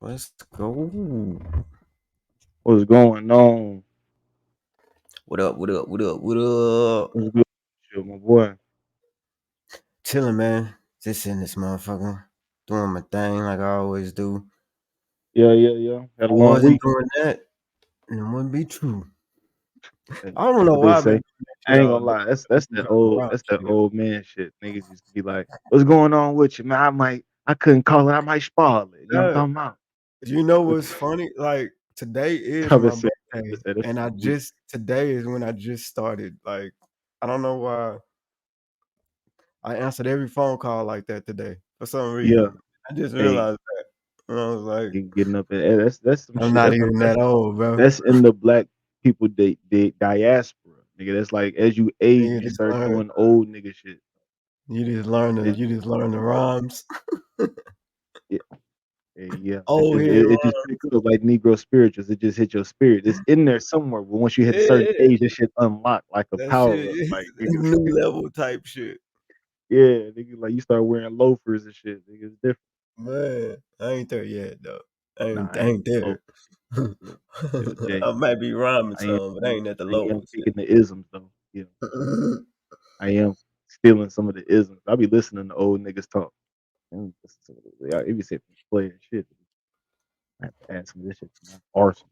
Let's go. What's going on? What up? What up? What up? What up? What's good with you, my boy? Chilling, man. Just in this motherfucker, doing my thing like I always do. Yeah. Had I a long wasn't week. doing that, and it wouldn't be true. Hey, I don't know what they why I've been say? doing that shit I ain't all gonna day. lie. That's I've that's been that jumping old around that's that shit. old man shit. Niggas used to be like, "What's going on with you, man? I couldn't call it. I might spoil it." You know what I'm Yeah. talking about? You know what's funny? Like today is I would my say, birthday, that's and weak. today is when I just started. Like I don't know why I answered every phone call like that today for some Yeah. reason. I just Hey, realized that. And I was like, you getting up there. That's some I'm shit. not even that old, bro. That's in the black people the diaspora, nigga. That's like as you age, You you just start learn doing old nigga shit. It, you just learn the rhymes. it, yeah, Old head it just rhymes. pick up like Negro spirituals. It just hit your spirit. It's in there somewhere, but once you hit a certain Yeah, age, this shit unlocked like a that shit power up. is Like nigga, new level type shit. yeah, nigga, like you start wearing loafers and shit. Nigga, it's different. Man, I ain't there yet though. Nah, I I ain't ain't there. loafers. Look, to a J. I might be rhyming I am, some, but I ain't at the I am lowest kicking the isms though. Yeah, yet. I am stealing some of the isms. I be listening to old niggas talk. And listen to y'all, it be saying play and shit. I have to add some of this shit to my arsenal.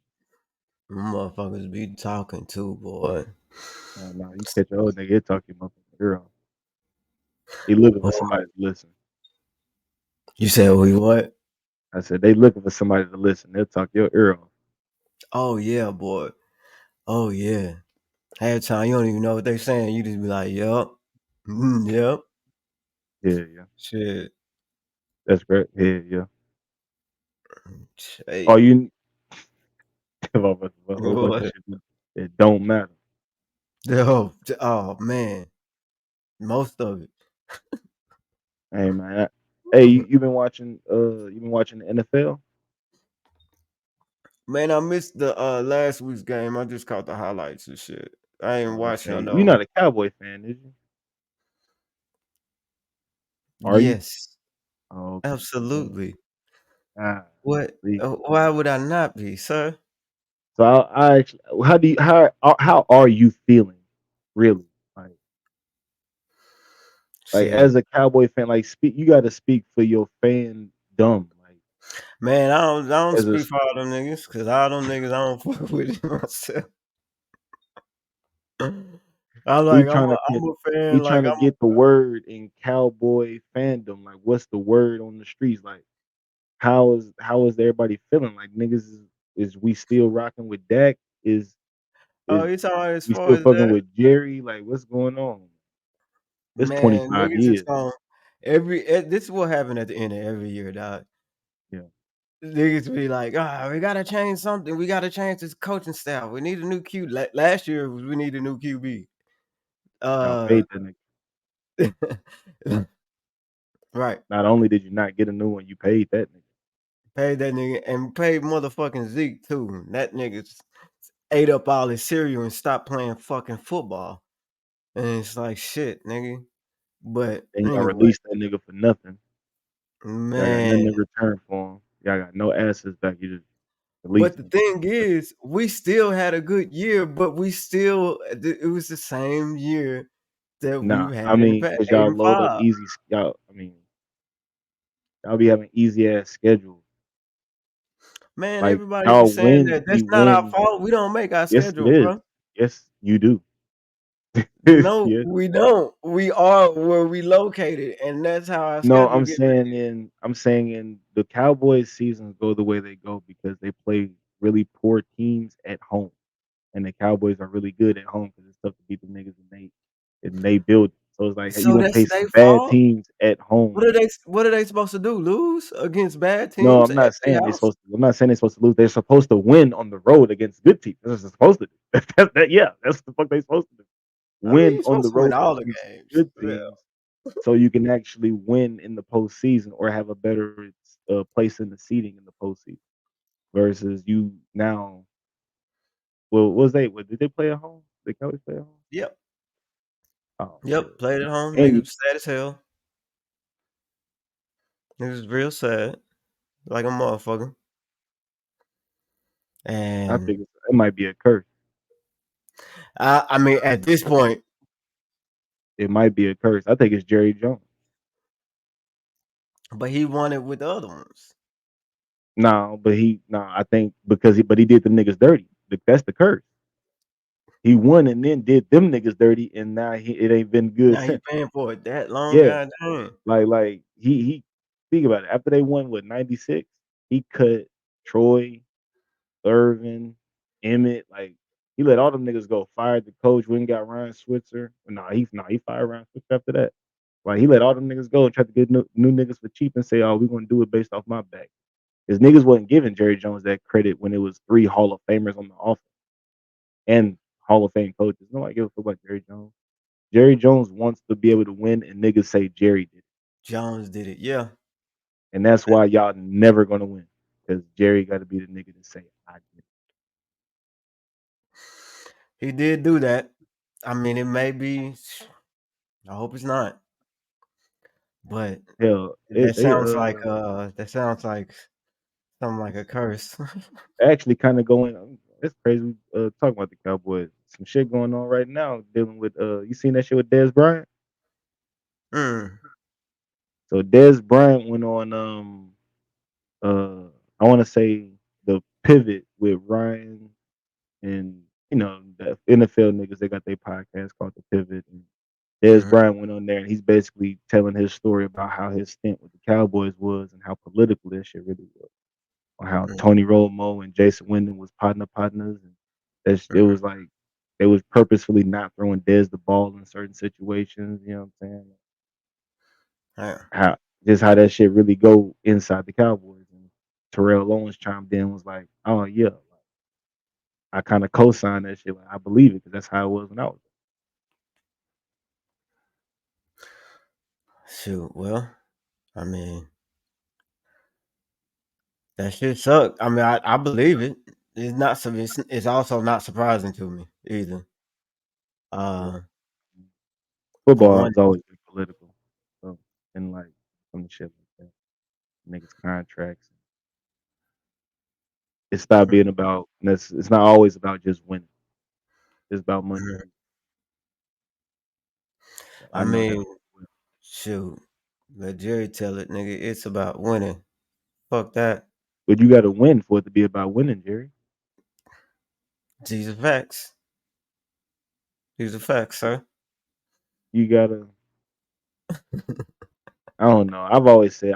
Motherfuckers be talking too, boy. Nah, you catch an old nigga, he'll talk your motherfucking ear off. He looking for Oh, somebody to listen. you said we what? I said, they looking for somebody to listen. They'll talk your ear off. Oh yeah, boy. Oh yeah. Half the time you don't even know what they saying. You just be like, yup. Yep. Yeah. Shit. That's great. Yeah. All Hey. you about a whole bunch of What? shit it don't matter. Oh man. Most of it. Hey man. Hey, you been watching the NFL? Man, I missed the last week's game. I just caught the highlights and shit. I ain't Oh, watching okay. You're not a Cowboy fan, is you? Are you? Yes. Oh, okay. Absolutely. Ah, What? see. Why would I not be, sir? So I actually, how are you feeling, really? Like, Shit. as a Cowboy fan, like speak. You got to speak for your fandom, like Man, I don't as a speak for all them niggas, cause all them niggas I don't fuck with it myself. I'm we like, trying to I'm get a fan, like the word in cowboy fandom. Like, what's the word on the streets? Like, how is everybody feeling? Like, niggas is we still rocking with Dak? oh, Is you talking about as we far still as fucking that? with Jerry? Like, what's going on? It's Man, 25 niggas is years. going this is what happened at the end of every year, dog. Yeah, Niggas be like, we gotta change something. We gotta change this coaching staff. We need a new Q. Last year was we need a new QB. y'all Uh, paid that nigga. right. Not only did you not get a new one, you paid that nigga. Paid that nigga and paid motherfucking Zeke too. That nigga ate up all his cereal and stopped playing fucking football. And it's like shit, nigga. But Then y'all anyway, released that nigga for nothing. Y'all got nothing man. in return for him. Y'all got no asses back. You just But released the him. thing is, we still had a good year, but we still it was the same year that Nah, we've had I in the mean, past, cause 8 y'all and load up 5. easy. Y'all, I mean, y'all be having easy ass schedules. Man, Like everybody be y'all saying win, that. That's you not our win. fault. We don't make our Yes, it schedule, is. bro. Yes, you do. No, Yes. we don't. We are where we located, and that's how our No, schedule get made. I'm saying in the Cowboys seasons go the way they go because they play really poor teams at home, and the Cowboys are really good at home because it's tough to beat the niggas and they build. So it's like, hey, you So gonna that's play their some bad fault? teams at home. What are they supposed to do? Lose against bad No, teams at their house? I'm not saying they're supposed to lose. They're supposed to win on the road against good teams. That's what they're supposed to do. Yeah, that's the fuck they supposed to do. I mean, Win you're on supposed the to win road all the against games. good Yeah. teams, so you can actually win in the postseason or have a better place in the seating in the postseason. Versus you now. Well, did they play at home? Did Cowboys play at home? Yep. Oh shit. Yep. Played at home. And Niggas sad as hell. Niggas real sad. Like a motherfucker. I And think it might be a curse. I mean, at this point, It might be a curse. I think it's Jerry Jones. but he won it with the other ones. No, but I think because he did them niggas dirty. That's the curse. He won and then did them niggas dirty, and now it ain't been good Now he since. paying for it that long, Yeah, goddamn. like he think about it. After they won what 96, he cut Troy, Irvin, Emmett. Like he let all them niggas go. Fired the coach. Went and got Ryan Switzer. He fired Ryan Switzer after that. Like he let all them niggas go and tried to get new niggas for cheap and say, "Oh, we gonna do it based off my back." Because niggas wasn't giving Jerry Jones that credit when it was 3 Hall of Famers on the offense and Hall of Fame coaches. Nobody give a fuck about Jerry Jones. Jerry Jones wants to be able to win, and niggas say Jerry did it. Jones did it. Yeah, And that's why y'all never gonna win. Because Jerry got to be the nigga to say, I did it. he did do that. I mean, it may be. I hope it's not. But Hell, that sounds like something like a curse. actually kind of going. It's crazy. Talking about the Cowboys, some shit going on right now dealing with. You seen that shit with Dez Bryant? Mm, So Dez Bryant went on. Uh, I want to say the pivot with Ryan and the NFL niggas. They got their podcast called the Pivot. And Dez mhm, Bryant went on there and he's basically telling his story about how his stint with the Cowboys was and how political that shit really was. On how mhm, Tony Romo and Jason Windham was partners, and it mhm. was like they was purposefully not throwing Dez the ball in certain situations. You know what I'm saying? Yeah. How how that shit really go inside the Cowboys. And Terrell Owens chimed in was like, "Oh yeah, I kind of co-signed that shit. Like, I believe it because that's how it was when I was." Shoot. Well, I mean, that shit sucked. I mean, I believe it. It's not. It's also not surprising to me either. Yeah. Uh, for Football one, has always been political, so and like some shit like that, niggas contracts. It stopped being about. It's not always about just winning. It's about money mhm. too. I I know that. mean, shoot. Let Jerry tell it, nigga. It's about winning. Fuck that. But you got to win for it to be about winning, Jerry. These are facts. These are facts, sir. You gotta. I don't know. I always said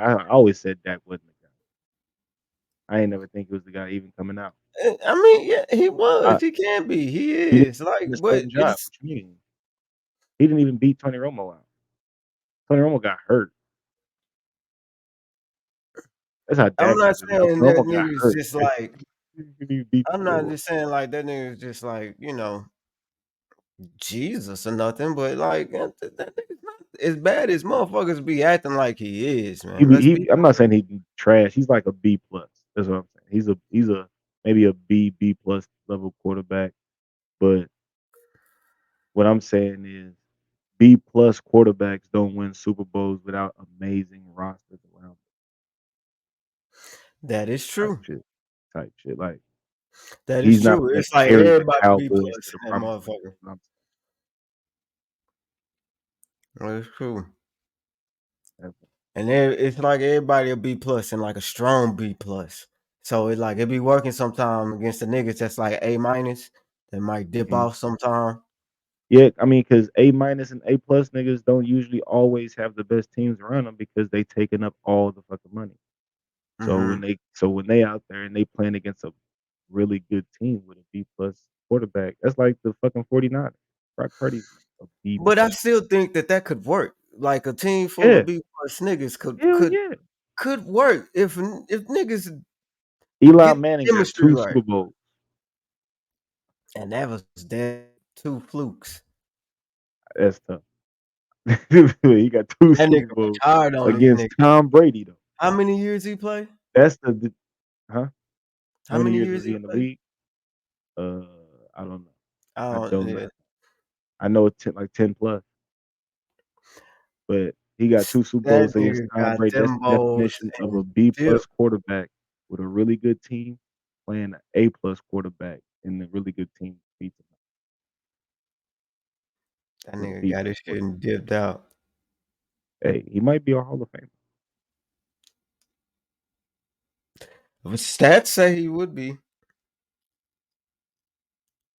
Dak wasn't the guy. I ain't never think it was the guy even coming out. I mean, yeah, he I, was. He can be. He he didn't is. Like, win a but starting job. it's. What you mean? He didn't even beat Tony Romo out. Tony Romo got hurt. That's how I'm Dak not is. If saying Tony that Romo got nigga's hurt. just like. He didn't even beat I'm Tony not Romo. just saying like that nigga's just like Jesus or nothing, but like that nigga's not as bad as motherfuckers be acting like he is, He man. be, Let's be he. I'm not real. saying he trash. He's like a B plus. That's what I'm saying. He's a maybe a B plus level quarterback. But what I'm saying is B plus quarterbacks don't win Super Bowls without amazing rosters around them That is type true. shit. Type shit. Like That is he's not true. gonna It's like carry the everybody B Cowboys to plus the in that promised land. motherfucker. You know That's true. what I'm saying? And it's like everybody a B plus and like a strong B plus. So it's like it be working sometime against the niggas that's like A minus. That might dip Mhm. off sometime. Yeah, I mean, because A minus and A plus niggas don't usually always have the best teams around them because they taking up all the fucking money. Hmm. So when they out there and they playing against a really good team with a B plus quarterback, that's like the fucking 49ers. Brock Purdy's a B But I plus. still think that could work. Like a team full Yeah, of B plus niggas could hell could yeah. could work if niggas Eli get the Manning got chemistry 2 right. Super Bowls. And that was dead 2 flukes. That's tough. He got 2 That Super nigga Bowls retired on these against niggas. Tom Brady though. How many years he play? That's the huh? How How many many years years was he he in the play? league? Uh, I don't know. I I don't don't know. yeah. I know it's like 10 plus, but he got 2 Super That Bowls against nigga Tom got Brady. That's them the balls definition of and a B still plus quarterback with a really good team playing an A+ quarterback and a really good team beats him That with a nigga B+ got his shit quarterback. and dipped out. Hey, he might be a Hall of Famer. But stats say he would be. I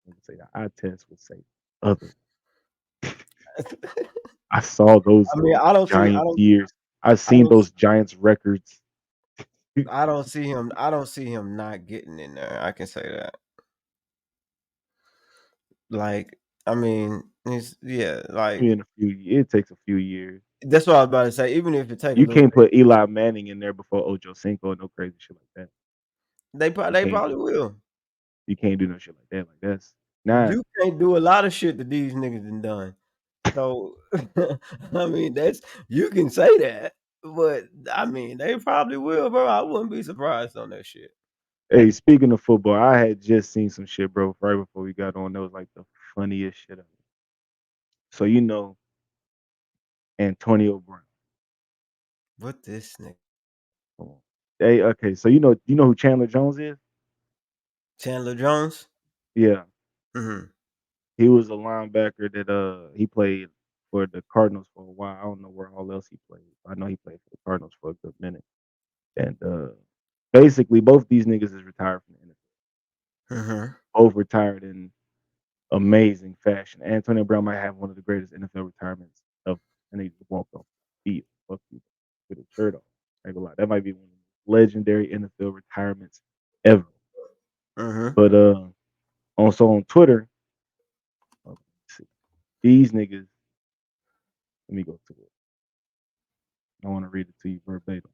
would say the eye test would say other. I saw those I mean, I don't see, I Giants don't, years. I've I seen don't, those Giants records. I don't see him. I don't see him not getting in there. I can say that. Like, I mean, it's, yeah, like In a few, it takes a few years. that's what I was about to say. Even if it take a You little can't bit, put Eli Manning in there before Ocho Cinco, no crazy shit like that. You they can't probably will. you can't do no shit like that. Like that's nah. You can't do a lot of shit that these niggas done. So, I mean, that's you can say that, but I mean, they probably will, bro. I wouldn't be surprised on that shit. Hey, speaking of football, I had just seen some shit, bro, right before we got on. That was like the funniest shit ever. So Antonio Brown. What this nigga Come on. Hey, okay, so you know who Chandler Jones is? Chandler Jones? Yeah. Hmm. He was a linebacker that he played for the Cardinals for a while. I don't know where all else he played. I know he played for the Cardinals for a good minute. And basically both these niggas is retired from the Hmm. NFL. Both retired in amazing fashion. Antonio Brown might have one of the greatest NFL retirements of, and he just walked off the field. Fuck you with a shirt off. I ain't gonna lie. That might be one of the legendary NFL retirements ever. Hmm. But on Twitter, let's see, these niggas, let me go to it. I want to read it to you verbatim.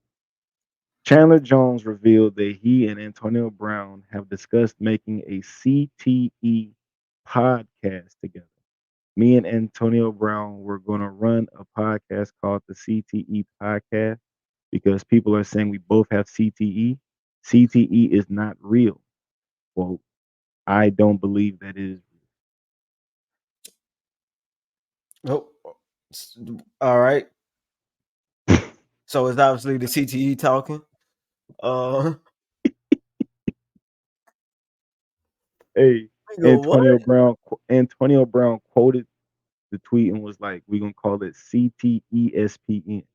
Chandler Jones revealed that he and Antonio Brown have discussed making a CTE podcast together. Me and Antonio Brown were going to run a podcast called the CTE Podcast because people are saying we both have CTE. CTE is not real. Well, I don't believe that it is Oh, all right. real. So it's obviously the CTE talking. Uh, Hey, nigga, what? Antonio Brown quoted the tweet and was like, "We're gonna call it CTESPN."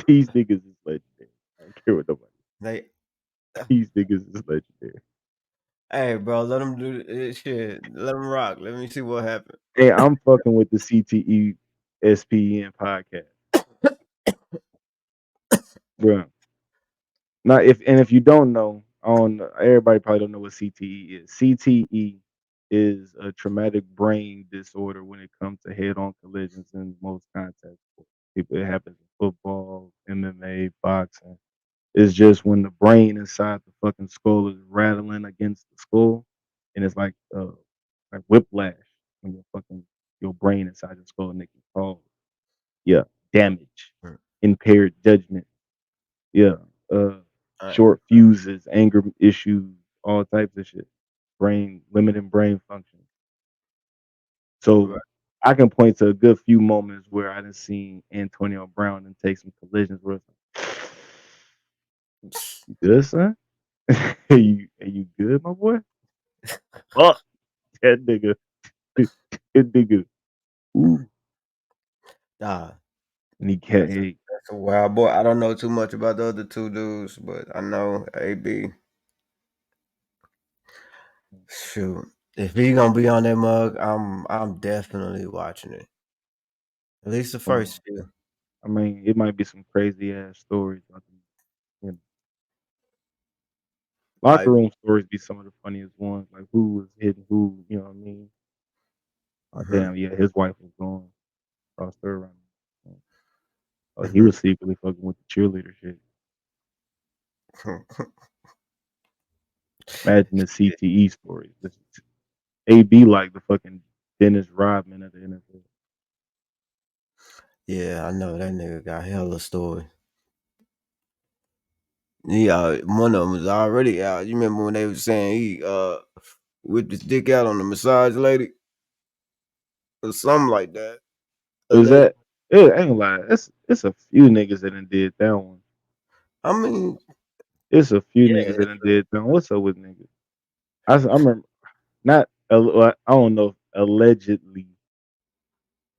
These niggas is legendary. I don't care what nobody. They, These niggas is legendary. hey, bro, let them do shit. Let them rock. Let me see what happened. Hey, I'm fucking with the CTESPN podcast, bro. Now, if you don't know, on everybody probably don't know what CTE is. CTE is a traumatic brain disorder when it comes to head-on collisions in most contact sports. People, it happens in football, MMA, boxing. It's just when the brain inside the fucking skull is rattling against the skull, and it's like whiplash when your brain inside your skull, and it can cause yeah damage, Mm. impaired judgment, yeah, uh, All right. short fuses, anger issues, all types of shit, limiting brain function. So Right. I can point to a good few moments where I done seen Antonio Brown and take some collisions where it's like, you good, son? Are you good, my boy? Fuck that nigga. That nigga. Ooh. Nah, And he can't hey, that's a wild boy. I don't know too much about the other two dudes, but I know AB. Shoot, if he gonna be on that mug, I'm definitely watching it. At least the um, first few. I mean, it might be some crazy ass stories. Like, you know, locker Like, room stories be some of the funniest ones. Like who was hitting who, you know what I mean? Oh mhm, damn, yeah, his wife was going across her around. Oh, he mhm. was secretly fucking with the cheerleader shit. Imagine the Shit. CTE stories. This is AB like the fucking Dennis Rodman of the NFL. Yeah, I know that nigga got hella story. Yeah, one of them was already out. You remember when they was saying he whipped his dick out on the massage lady or something like that? Is Alleged. that it? Ain't gonna lie. It's a few niggas that done did that one. I mean, It's a few Yeah, niggas that done did done. What's up with niggas? I remember not well, I don't know if allegedly,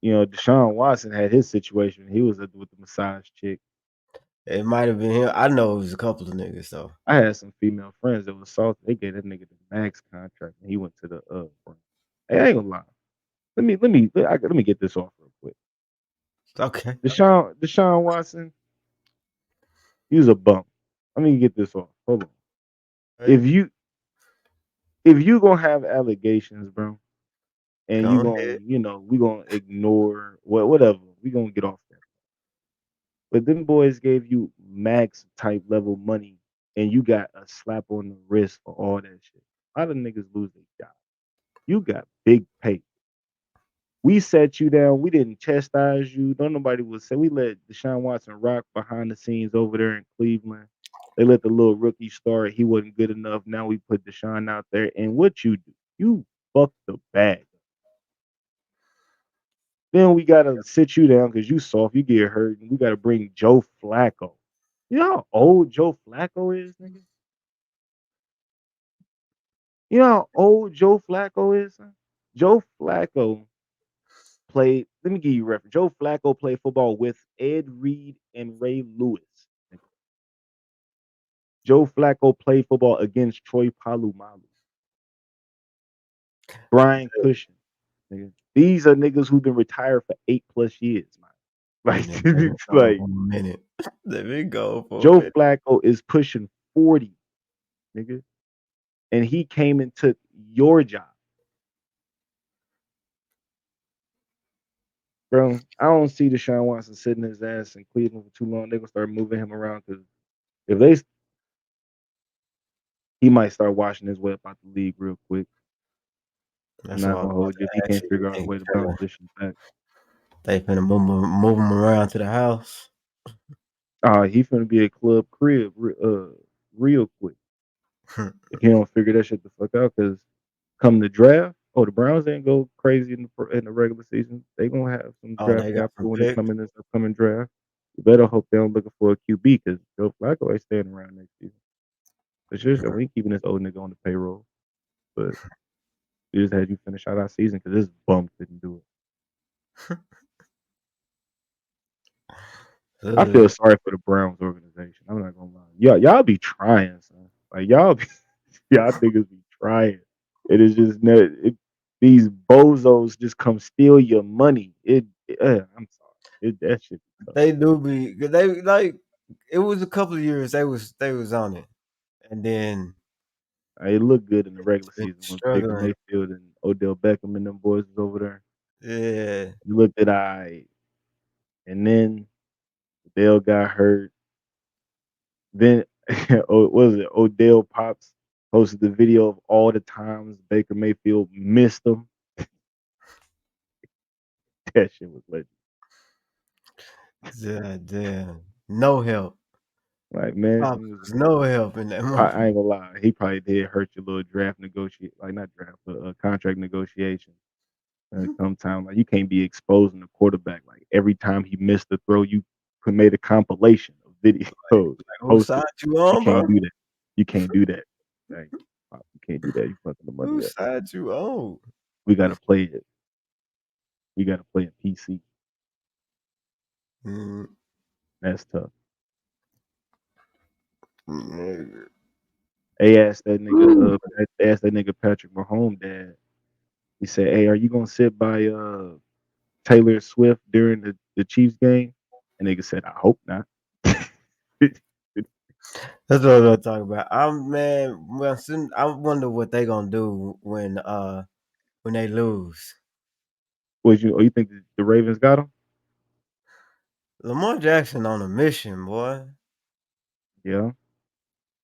Deshaun Watson had his situation. He was with the massage chick. it might have been him. I know it was a couple of niggas though. I had some female friends that was salty. They gave that nigga the max contract, and he went to the Browns. Hey, I ain't gonna lie. Let me get this off real quick. Okay. Deshaun Watson, he was a bum. Let me get this off. Hold on. Right. If you if you gonna have allegations, bro, and you Go gonna, ahead. we gonna ignore whatever. We gonna get off that. But them boys gave you max type level money, and you got a slap on the wrist for all that shit. A lot of niggas lose their job. You got big pay. We set you down. We didn't chastise you. Don't nobody was say we let Deshaun Watson rock behind the scenes over there in Cleveland. They let the little rookie start. He wasn't good enough. Now we put Deshaun out there. And what you do? You fuck the bag. Then we gotta sit you down because you soft. You get hurt. And we gotta bring Joe Flacco. You know how old Joe Flacco is, nigga? You know how old Joe Flacco is, son? Joe Flacco played. Let me give you a reference. Joe Flacco played football with Ed Reed and Ray Lewis. Nigga. Joe Flacco played football against Troy Polamalu, Brian Cushing. Nigga. These are niggas who've been retired for 8+ years, man. Like Let me it's go like for a minute. Let me go for a Joe minute. Flacco is pushing 40, nigga, and he came and took your job, bro. I don't see Deshaun Watson sitting his ass in Cleveland for too long. They're gonna start moving him around because if they he might start washing his way up out the league real quick. I'm That's what not I was gonna about hold you if he to ask can't you. figure You out a think way to bounce this shit back. they finna move him around to the house? He finna be a club crib real quick if he don't figure that shit the fuck out. Because come the draft, the Browns ain't go crazy in the regular season. They gonna have some Oh, draft they got some capital when they picks. come in this upcoming draft. You better hope they don't looking for a QB because Joe Flacco ain't staying around next season. For sure, we ain't keeping this old nigga on the payroll. But we just had you finish out our season because this bum couldn't do it. I feel Ugh. sorry for the Browns organization. I'm not gonna lie. Y'all be trying, son. Like y'all niggas be trying. It is just these bozos just come steal your money. I'm sorry. That shit be tough. They do be 'cause they like it was a couple of years they was on it, and then It looked good in the regular been season when Baker struggling. Mayfield and Odell Beckham and them boys was over there. Yeah, You looked at I, and then Odell got hurt. Then what was it? Odell Pops posted the video of all the times Baker Mayfield missed them. That shit was legend. yeah, damn. No help. Like, man, Pops them was was no help in that I moment. ain't gonna lie. He probably did hurt your little draft negotiate, like not draft, but contract negotiation. When it come time, like you can't be exposing the quarterback. Like every time he missed the throw, you made a compilation of videos and Like, whose posted. side you You on, bro? can't do that. You can't do that. Like, you can't do that. You fucking the money Whose up. side you on? We gotta play it. We gotta play it PC. Mm, That's tough. nigga. They asked that nigga. Woo. They asked that nigga Patrick Mahomes dad. He said, "Hey, are you gonna sit by Taylor Swift during the Chiefs game?" And nigga said, "I hope not." That's what I was talking about. I'm man. Well, soon, I wonder what they gonna do when they lose. You think the Ravens got him? Lamar Jackson on a mission, boy. Yeah.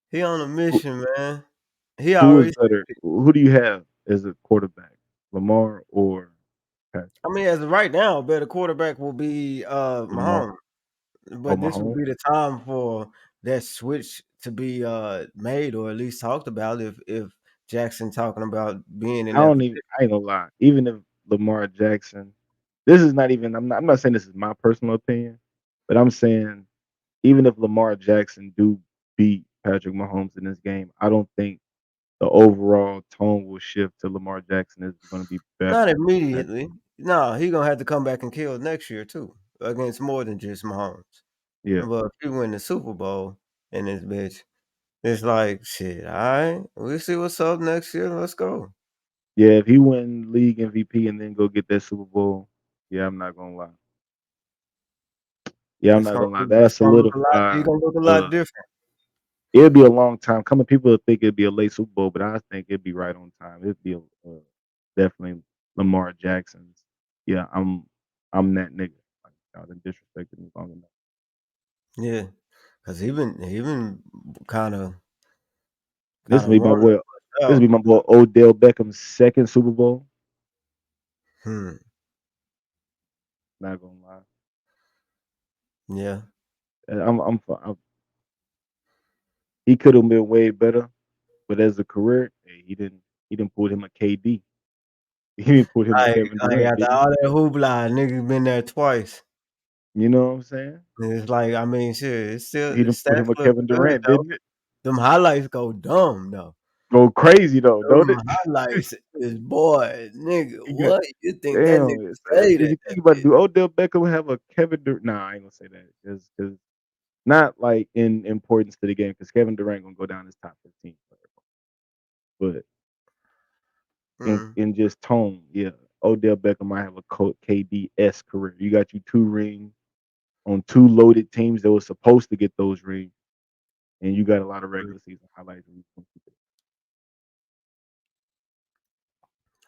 He on a Who, mission, man. He who was already. better? Who do you have as a quarterback, Lamar or Patrick? I mean, as of right now, better quarterback will be Lamar Mahomes. or But this would Mahomes? be the time for that switch to be made or at least talked about if Jackson talking about being in I that don't even. I ain't gonna lie. Even if Lamar Jackson, this is not even. I'm not saying this is my personal opinion, but I'm saying even if Lamar Jackson do beat Patrick Mahomes in this game, I don't think the overall tone will shift to Lamar Jackson is going to be better Not than Patrick. immediately. No, he gonna have to come back and kill next year too against more than just Mahomes. Yeah, But if he win the Super Bowl in this bitch, it's like shit. All right, we'll see what's up next year. Let's go. yeah. If he win league MVP and then go get that Super Bowl, yeah, I'm not gonna lie. Yeah, I'm not gonna lie. That It's gonna look a lot. He solidify. gonna look a Uh, lot different. it'll be a long time coming. People will think it'd be a late Super Bowl, but I think it'd be right on time. It'd be definitely Lamar Jackson's. Yeah, I'm that nigga. Like, y'all done disrespected me long enough. Yeah, cause he been kind of This kind will of be my running boy. This will out. be my boy Odell Beckham's second Super Bowl. Hmm. Not gonna lie. Yeah. He could have been way better, but as a career, hey, he didn't pull him a KD. He didn't put him a Like Kevin like Durant, after did he? all that hoopla, nigga been there twice. You know what I'm saying? And it's like, I mean, shit, it's still He the didn't put stats him a look Kevin good Durant, though. didn't it? Them highlights go dumb though. Go crazy though, don't Them it? highlights is boy, nigga, He got what? You think that nigga damn. stayed If at you that think about it, bitch? do Odell Beckham have a Kevin Durant? Nah, I ain't gonna say that because not like in importance to the game because Kevin Durant gonna go down as top 15 player, but Mm. in just tone, yeah, Odell Beckham might have a KD-esque career. You got you 2 rings on 2 loaded teams that were supposed to get those rings, and you got a lot of regular season highlights.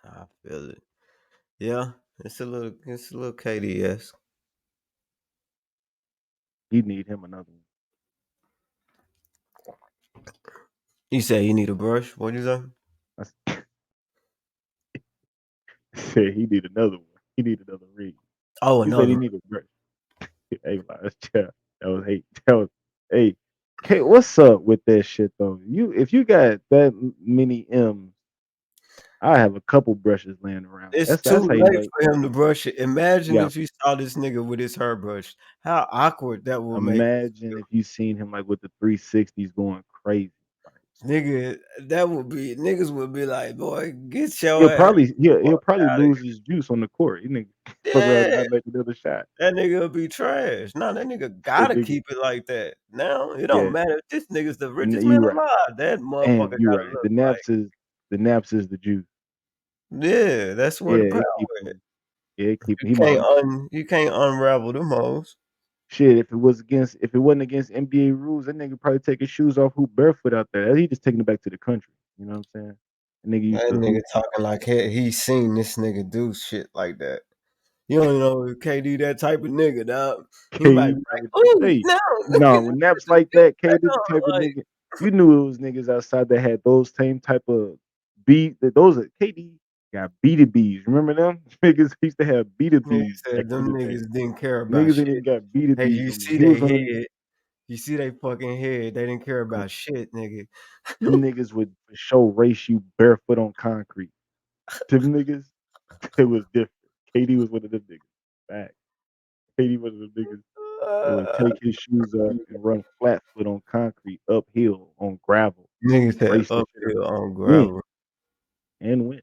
I feel it. Yeah, it's a little KDS. He need him another one. You say you need a brush? What'd you say? I said he need another one. He need another ring. Oh, He said he another. need a brush. Hey, that's chill. That was hate. That was hey. K, what's up with that shit though? If you got that many M's, I have a couple brushes laying around. It's That's too how you late know. for him to brush it. Imagine Yeah, if you saw this nigga with his hairbrush. How awkward that would make you imagine if you seen him like with the 360s going crazy. Like, nigga, that would be niggas would be like, "Boy, get your ass he'll fuck probably outta lose his juice on the court. He nigga fuck around and here." Yeah, not make another shot. that nigga would be trash. Nah, that nigga That gotta nigga, keep it like that. Now, it don't yeah, matter if this nigga's the richest man you right. alive. That motherfucker Damn, you gotta right. look like The naps is the juice. yeah, that's where Yeah, the it power keep at. him. Yeah, it keep him. You He can't might you can't unravel them hoes. shit. If it wasn't against NBA rules, that nigga probably take his shoes off, hoop barefoot out there. He just taking it back to the country. You know what I'm saying? The nigga used That to nigga hoop. talking like he seen this nigga do shit like that. You don't know if KD that type of nigga, dog. He might KD be like, probably "Ooh, hey, no, look nah, at when this naps nigga like beat that, KD the down." type of Like, nigga you knew it was niggas outside that had those same type of beat that those are KD got Beta B's. Remember them? Niggas used to have Beta nigga B's back said in the them day. niggas didn't care about Niggas ain't shit. even got Beta Hey, B's you no more. see He they was one of them. head. You see they fucking head. They didn't care about shit, nigga. Them niggas would for sure race you barefoot on concrete. Them niggas, it was different. KD was one of them niggas. Fact. KD was one of them niggas that would Uh, take his shoes off and run flat foot on concrete, uphill, on gravel, nigga said race the shit out uphill there. on Win gravel. and win.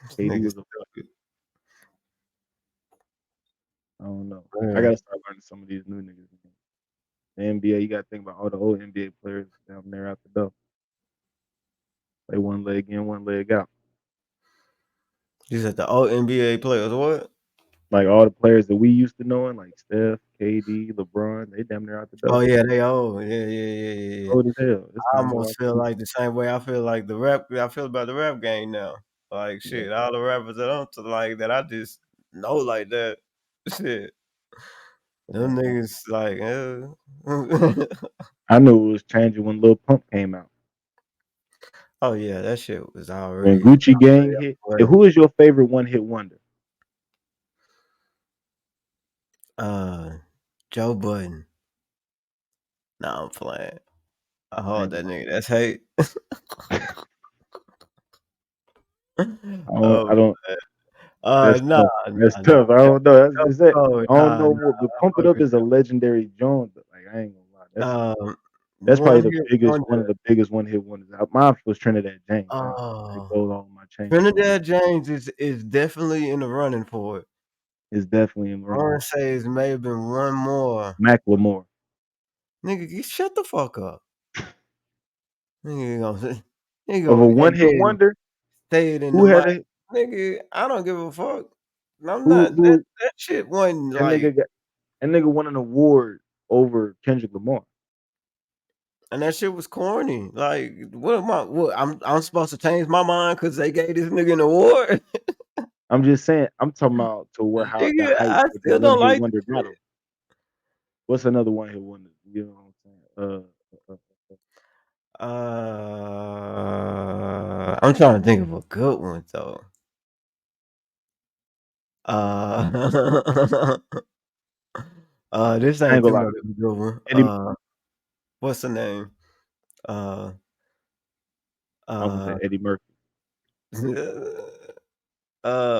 This KD nigga was a stupid. I don't know. I Man, gotta start learning some of these new niggas. Man. The NBA, you gotta think about all the old NBA players down there out the door. They one leg in, one leg out. you said the old NBA players. What? Like all the players that we used to knowing, like Steph, KD, LeBron, they damn near out the door. Oh yeah, they old. Yeah, yeah, yeah, yeah, yeah. Old as hell. It's I time for almost our feel future. like the same way I feel like the rap. I feel about the rap game now. Like Yeah. shit, all the rappers that I'm to like that I just know like that. Shit, them Uh, niggas like. I knew it was changing when Lil Pump came out. Oh yeah, that shit was When already Gucci Gang hit. way. And who is your favorite one hit wonder? Uh, Joe Budden. Nah, I'm playing. I I hold ain't that gonna nigga. That's hate. I Oh, don't that's nah, tough. That's nah, nah. tough. I Joe, don't know. Joe Is that Cole, I don't nah, know nah. what the I Pump It fuck Up with is a legendary joint, but like I ain't gonna lie. That's Joe. That's probably the One-hit biggest one of wonder. the biggest one-hit wonders. Mine was Trinidad James. I ain't gonna lie. It Uh, goes all in my chain for me. Trinidad James is definitely in the running for it. It's definitely in I running. wanna say it's maybe one more. Macklemore. Nigga, you shut the fuck up. Nigga gonna nigga Of a gonna one-hit again wonder, say it in the who had mic. a Nigga, I don't give a fuck. I'm not who that shit wasn't that like nigga got that nigga won an award over Kendrick Lamar. and that shit was corny. Like, I'm supposed to change my mind because they gave this nigga an award? I'm just saying, I'm talking about to where how the Nigga, hype I that still don't one-hit like wonder got him. What's another one-hit wonder? You know what I'm saying? I'm trying to think of a good one though. Uh, this I ain't ain't too gonna lie. much of a good one. Eddie What's the name? Uh, I'm gonna say uh, Eddie Murphy.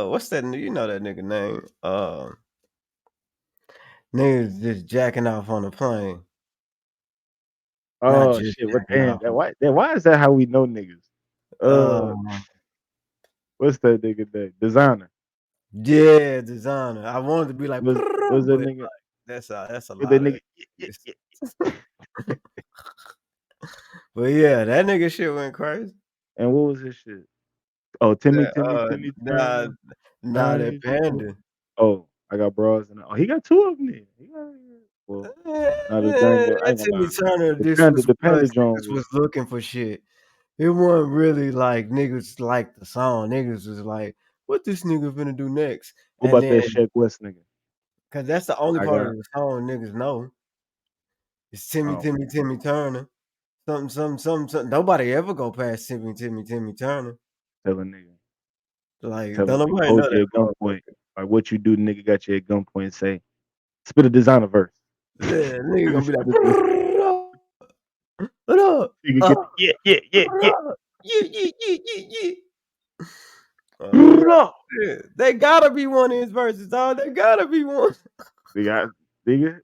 what's that? You know that nigga name? Niggas just jacking off on the plane, not Oh just shit! What jacking damn off. that why is that how we know niggas? Uh, Uh, what's that nigga name? Designer. yeah, designer. I wanted to be like, Was but that like, nigga? that's a Was that lot of nigga? niggas. But yeah, that nigga shit went crazy. And what was his shit? Oh, Timmy, That Timmy, Timmy nah, Turner. nah, I that ain't so panda. oh, I got bras and oh, he got two of them. Then. He got well, now the Django. I That ain't gonna Timmy lie. Turner, The was Panda because Joint niggas was was looking for shit. It wasn't really like niggas liked the song. Niggas was like, "What this nigga finna do next?" what And about that then, Sheck West nigga? cause that's the only I part of got the song niggas know. It's Timmy, oh Timmy, Timmy Turner. Something. Nobody ever go past Timmy, Timmy, Timmy Turner. Like, don't telling nigga nobody hold know you that at gunpoint. motherfucker. Like what you do, nigga got you at gunpoint and say, spit a designer verse. Yeah, nigga gonna be like, "What up? You can Uh, get the yeah. yeah, yeah, yeah, yeah, yeah." Shit, they gotta be one of his verses, dog. They gotta be one. They got nigga.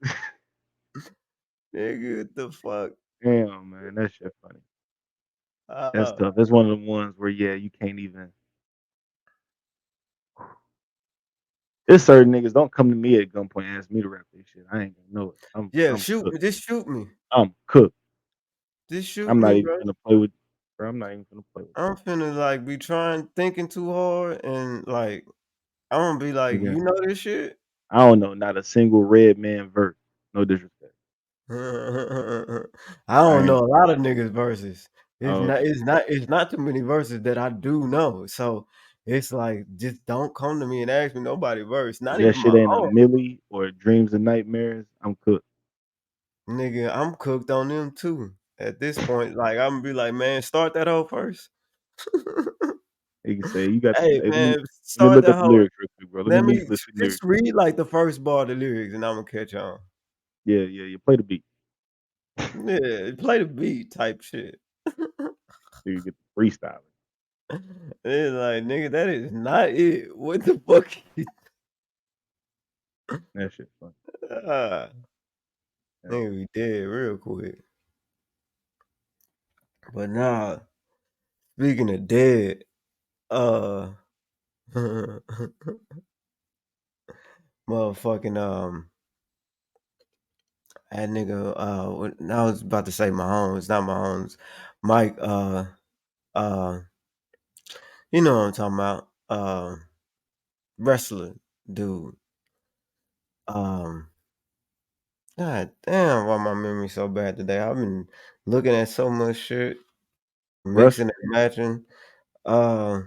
Nigga, what the fuck? Damn man, that shit funny. That's Uh, tough. That's one of the ones where yeah, you can't even there's certain niggas don't come to me at gunpoint and ask me to rap this shit. I ain't gonna know it. yeah, I'm shoot cooked. me. Just shoot me. I'm cooked. Just shoot I'm not me, even bro. gonna play with bro. I'm not even gonna play with I'm finna like be thinking too hard and like I'm gonna be like, nigga. you know this shit? I don't know, not a single red man verse. No disrespect. I I don't know ain't a lot of niggas verses. It's oh not okay. it's not it's not too many verses that I do know. So it's like just don't come to me and ask me nobody verse, If not that even my shit ain't a own. Millie or Dreams and Nightmares, I'm cooked. Nigga, I'm cooked on them too. At this point, like I'm gonna be like, man, start that whole first. You can say you got the Hey hey, man, let me start look that up the whole. lyrics real quick, bro. Let me Let me listen to the just lyrics real read quick. like the first bar of the lyrics and I'm gonna catch on. Yeah. Play the beat. Yeah, play the beat type shit. So you get the freestyling. It's like, nigga, that is not it. What the fuck? That shit fun. Ah, Yeah. nigga, we dead real quick. But nah, speaking of dead, uh, motherfucking that nigga, I was about to say Mahomes, not Mahomes, Mike, uh, you know what I'm talking about, wrestler dude, um. God damn, why my memory so bad today? I've been looking at so much shit, mixing Russell. and matching. Uh,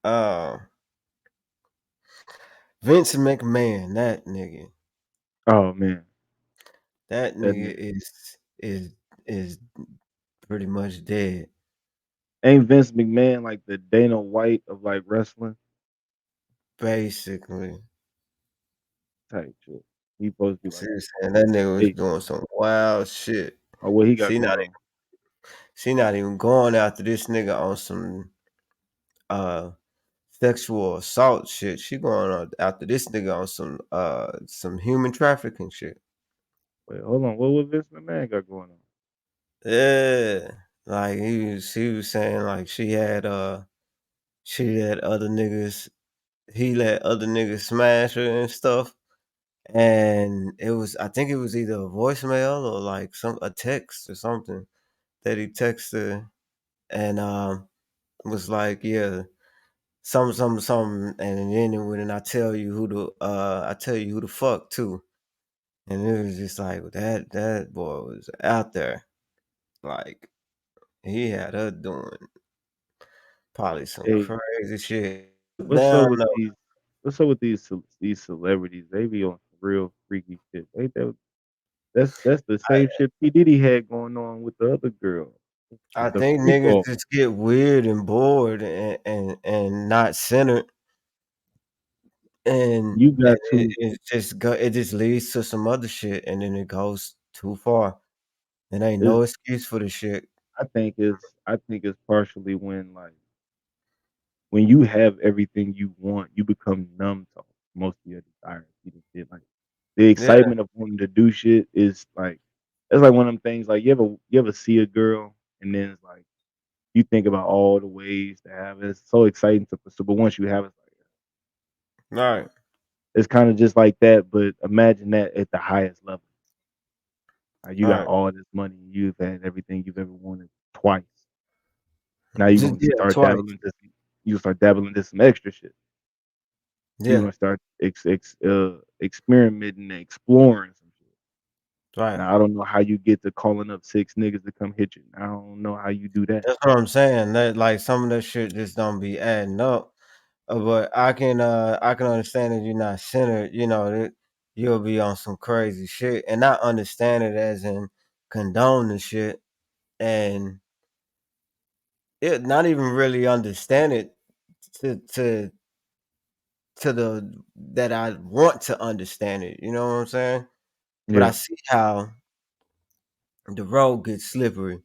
uh, Vince McMahon, Oh man. that That nigga nigga. is pretty much dead, Ain't Vince McMahon like the Dana White of like wrestling basically. type shit? He supposed to be like Seriously, and that nigga was hey, doing some wild shit. or what he got She going not on. she not even going after this nigga on some uh sexual assault shit. She going on after this nigga on some human trafficking shit. Wait, hold on. What Vince McMahon got going on? Yeah, like he was saying like she had other niggas he let other niggas smash her and stuff. And it was I think it was either a voicemail or like some a text or something that he texted and was like, yeah, some and then when I tell you who the fuck too. And it was just like that boy was out there. Like he had her doing probably some Hey, crazy shit. what's Down up with though. these celebrities? They be on some real freaky shit. That's the same shit P Diddy had going on with the other girl, I the think freak niggas off. just get weird and bored and not centered, and You got to. it just leads to some other shit, and then it goes too far. And ain't It's, no excuse for the shit. I think it's partially when you have everything you want, you become numb to most of your desires. You just get like the Yeah, excitement of wanting to do shit is like it's like one of them things. Like you ever see a girl and then it's like you think about all the ways to have it. It's so exciting to pursue, but once you have it, right, it's kind of just like that. But imagine that at the highest level. Like you got right. all this money, you've had everything you've ever wanted twice. Now you're Just gonna yeah, start twice. dabbling into you start dabbling into some extra shit. You're Yeah, gonna start experimenting and exploring some shit. right. Now I don't know how you get to calling up 6 niggas to come hit you. I don't know how you do that. That's what I'm saying. That like some of that shit just don't be adding up. But I can understand that you're not centered. You know that you'll be on some crazy shit, and not understand it as in condone the shit, and it not even really understand it to to to the that I want to understand it. You know what I'm saying? But I Yeah, see how the road gets slippery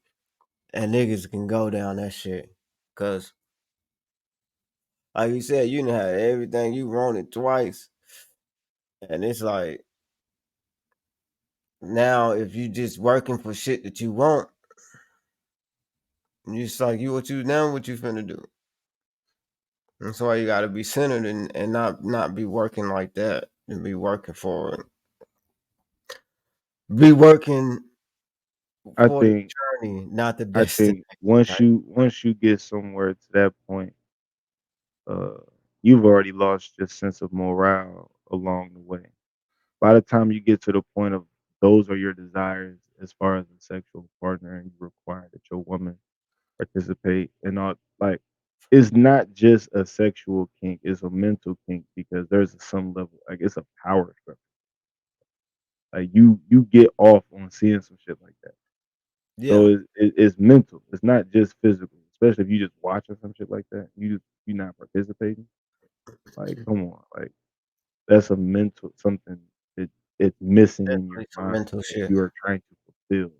and niggas can go down that shit. Cause like you said, you done had everything you wanted twice. And it's like now if you just working for shit that you want, you just like what you finna do. That's why you gotta be centered and not be working like that and be working for it. Be working I for the think journey, not the I destination. think Type. once you get somewhere to that point, uh, you've already lost your sense of morale along the way. By the time you get to the point of those are your desires as far as a sexual partner and you require that your woman participate and all like it's not just a sexual kink, it's a mental kink because there's some level like it's a power structure. Like you get off on seeing some shit like that. So Yeah. it's mental. It's not just physical, especially if you just watching some shit like that. You're not participating. Like, come on, like that's a mental something that it's missing in your Definitely some mind mental that shit. you are trying to fulfill.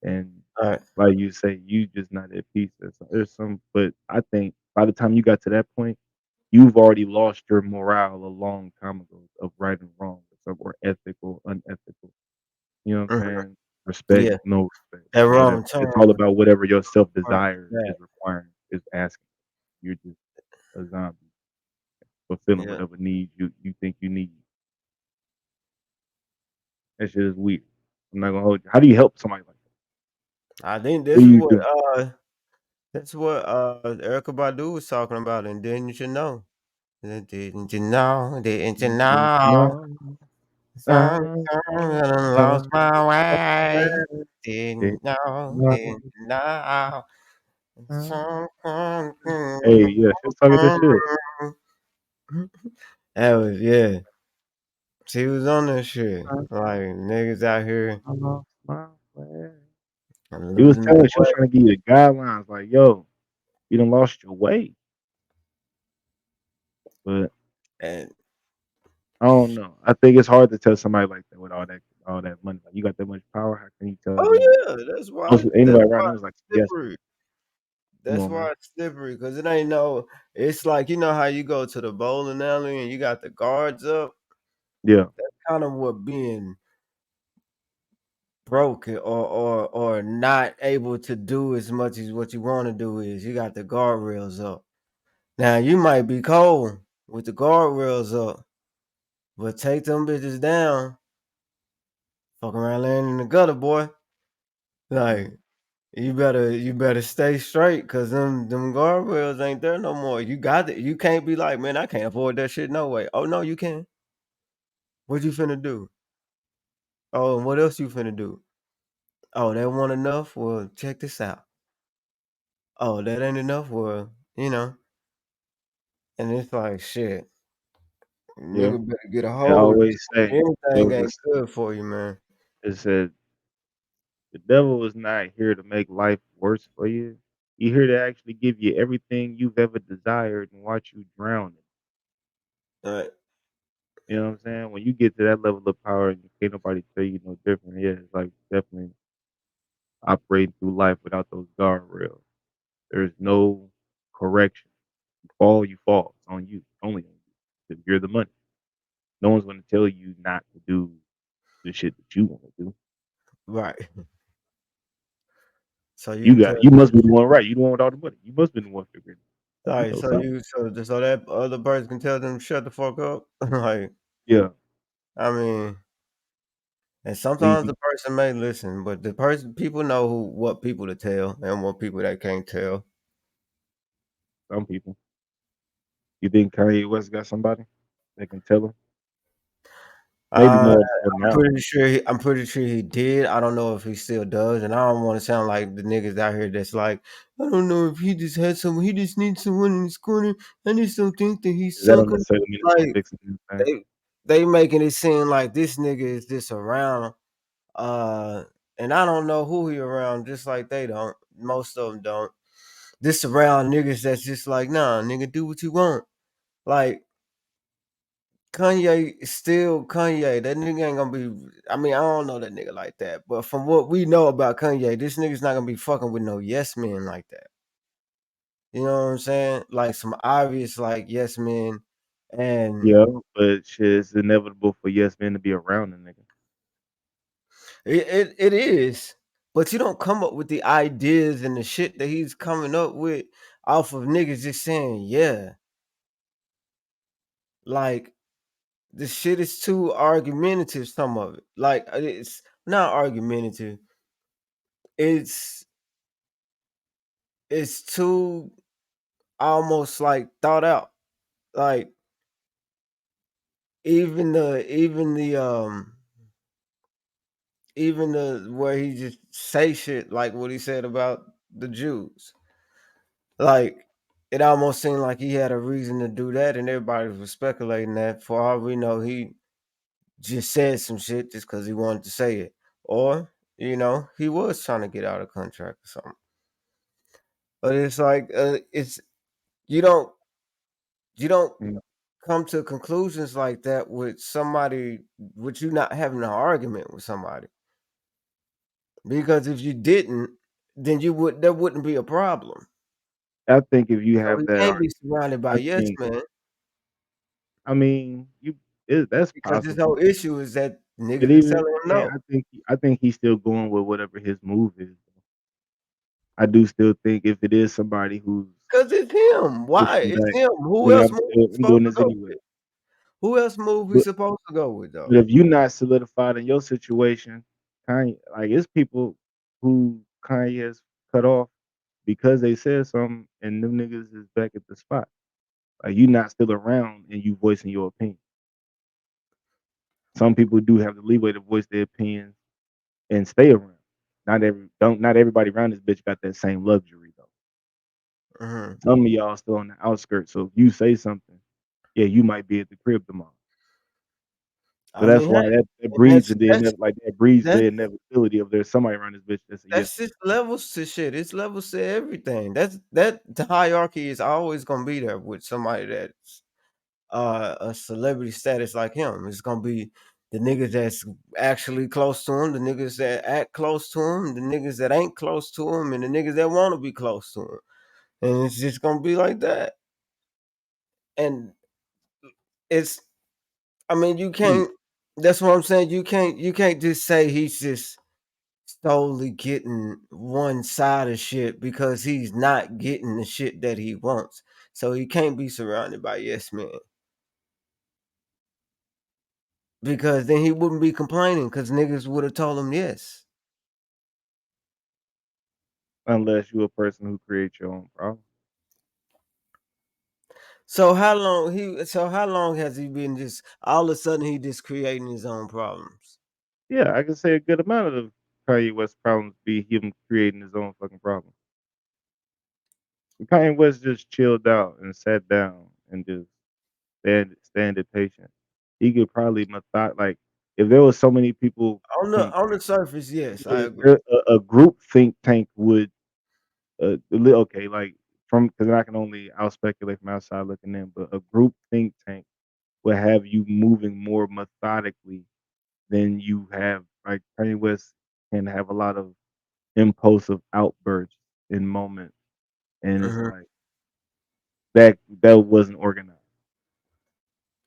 And Alright. like you say, you just not at peace. There's some, but I think by the time you got to that point, you've already lost your morale a long time ago of right and wrong, or ethical, unethical. You know what I'm Mhm. saying? Respect, Yeah. no respect, That whatever. wrong It's all turn. about whatever your self Wrong desire back. is requiring, is asking. You're just a zombie fulfilling Yeah. whatever needs you think you need. That shit is weird. I'm not gonna hold you. How do you help somebody like that? I think What do you do? this is what Erykah Badu was talking about, and didn't you know? Didn't you know? Didn't you know? No, I I done lost am my way. glad Didn't it you know? no. Didn't you know? Hey, yeah, she was talking that shit. That was yeah. She was on that shit. Like niggas out here I lost my way. He was losing their telling she was way. trying to give you the guidelines, like, yo, you done lost your way. But And I don't know. I think it's hard to tell somebody like that with all that money. Like you got that much power, how can you tell oh me yeah, most ain't nobody around why him was like, it's yes, slippery. come That's on, man. why it's slippery because it ain't no. It's like you know how you go to the bowling alley and you got the guards up. Yeah. Kind of what being broke or not able to do as much as what you want to do is you got the guardrails up. Now you might be cold with the guardrails up, but take them bitches down, fuck around landing in the gutter, boy. Mm. Like you better stay straight because them guardrails ain't there no more. You got it. You can't be like, man, I can't afford that shit no way. Oh no, you can. What you finna do? Oh, and what else you finna do? Oh, that wasn't enough? Well, check this out. Oh, that ain't enough? Well, and it's like shit. Yeah. Nigga better get a They hold of always this. say there Anything was a ain't good for you, man. it said the devil is not here to make life worse for you. He's here to actually give you everything you've ever desired and watch you drown it. Right. You know what I'm saying? When you get to that level of power and can't nobody tell you no different, yeah, it's like definitely operating through life without those guardrails. There's no correction. You fall. It's on you. Only on you. 'Cause you're the money. No one's gonna tell you not to do the shit that you wanna do. Right. So You you got tell you must be the one right. You the one with all the money. You must be the one figuring it. You Right, know so something. so that other person can tell them shut the fuck up. Like, Yeah. I mean, and Then sometimes you the person may listen, but the person people know what people to tell and what people they can't tell. some people. You think Kanye West got somebody that can tell him? Maybe Uh, more so now. I'm pretty sure he did. I don't know if he still does, and I don't want to sound like the niggas out here that's like, I don't know if he just had someone. He just needs someone in his corner. I just don't think that he's 'Cause that don't sucking. necessarily mean it's gonna Like fix anything. they they making it seem like this nigga is just around. Uh, and I don't know who he around. Just like they don't. Most of them don't. This around niggas that's just like, nah, nigga, do what you want. Like Kanye is still Kanye. That nigga ain't gonna be. I mean, I don't know that nigga like that, but from what we know about Kanye, this nigga's not gonna be fucking with no yes men like that. You know what I'm saying? Like some obvious like yes men, and Yeah, but shit, it's inevitable for yes men to be around a nigga. it is. But you don't come up with the ideas and the shit that he's coming up with off of niggas just saying yeah. Like the shit is too argumentative. Some of it, like it's not argumentative. It's it's too almost like thought out. Like even the where he just say shit like what he said about the Jews. Like it almost seemed like he had a reason to do that, and everybody was speculating that. For all we know, he just said some shit just because he wanted to say it, or he was trying to get out of contract or something. But it's like it's you don't you don't Mm. come to conclusions like that with somebody with you not having an argument with somebody. Because if you didn't, then there wouldn't be a problem. I think if you So have he that can't ar be surrounded by I yes think men I mean, that's because his possible. whole issue is that But niggas is even telling him then, no. I think he's still going with whatever his move is. I do still think if it is somebody who's Cause it's him. Why? pushing It's back, him. Who nigga, else move he I'm supposed doing to this go anyway. with? Who else move he But supposed to go with though? but if you not solidified in your situation, Kanye like, it's people who Kanye has cut off because they said something and them niggas is back at the spot. Like, you not still around and you voicing your opinion. Some people do have the leeway to voice their opinions and stay around. Not everybody around this bitch got that same luxury though. Mhm. Some of y'all still on the outskirts, so if you say something, yeah, you might be at the crib tomorrow. So I that's mean, why hey, that and breeds the like that breeds that's the inevitability of there's somebody around this bitch that's a yes that's man. just levels to shit. It's levels to everything. That the hierarchy is always gonna be there with somebody that's a celebrity status like him. It's gonna be the niggas that's actually close to him, the niggas that act close to him, the niggas that ain't close to him, and the niggas that want to be close to him. And it's just gonna be like that. And it's, I mean, you Mm, can't. That's what I'm saying. You can't just say he's just. solely getting one side of shit because he's not getting the shit that he wants. So he can't be surrounded by yes men. Because then he wouldn't be complaining because niggas would have told him yes. unless you're a person who creates your own problems. So how long has he been just all of a sudden he just creating his own problems? Yeah, I can say a good amount of Kanye West's problems be him creating his own fucking problems. Kanye West just chilled out and sat down and just standed patient. He could probably like, if there was so many people On the surface, yes, I yeah, agree. a group think tank would, okay, like, from because I can only I'll speculate from outside looking in, but a group think tank would have you moving more methodically than you have. Like, Kanye West can have a lot of impulsive outbursts in moments, and it's Mhm, like that wasn't organized.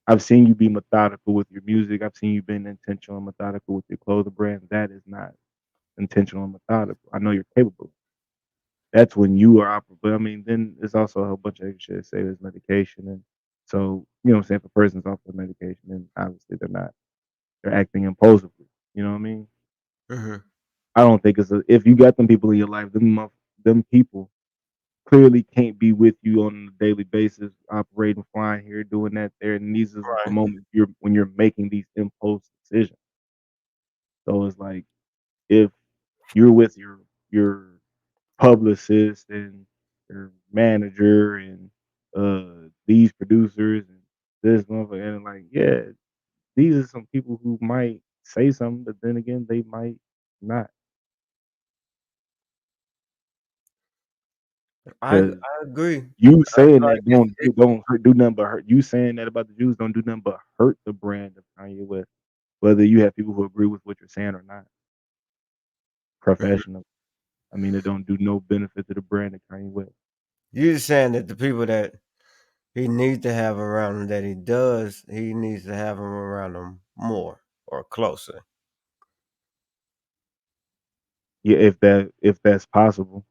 I've seen you be methodical with your music. I've seen you been intentional and methodical with your clothing brand. That is not intentional and methodical. I know you're capable. That's when you are operable. But I mean, then there's also a whole bunch of extra shit. Say there's medication, and so you know what I'm saying. If a person's off the medication, then obviously they're acting impulsively. You know what I mean? mhm, I don't think if you got them people in your life, them people clearly can't be with you on a daily basis, operating, flying here, doing that there. And these are the right, moments when you're making these impulse decisions. So it's like, if you're with your publicist and your manager and these producers and this motherfucker, and like, yeah, these are some people who might say something, but then again, they might not. Because I agree. you It's saying like that do nothing but hurt. You saying that about the Jews don't do nothing but hurt the brand of Kanye West, whether you have people who agree with what you're saying or not. mhm. Professional. I mean, it don't do no benefit to the brand of Kanye West. You're saying that the people that he needs to have around him that he does, he needs to have him around him more or closer. Yeah, if that's possible.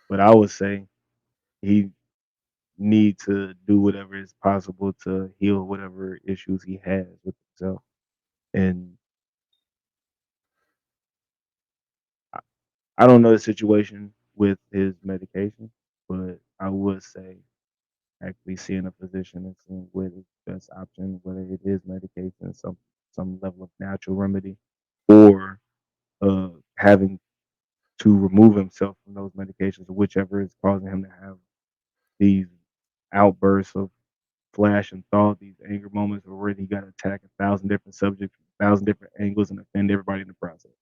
But I would say he need to do whatever is possible to heal whatever issues he has with himself. And I, I don't know the situation with his medication, but I would say actually seeing a physician and seeing what is the best option, whether it is medication, some level of natural remedy, or having to remove himself from those medications, or whichever is causing him to have these outbursts of flash and thought, these anger moments where he got to attack 1,000 different subjects, 1,000 different angles, and offend everybody in the process.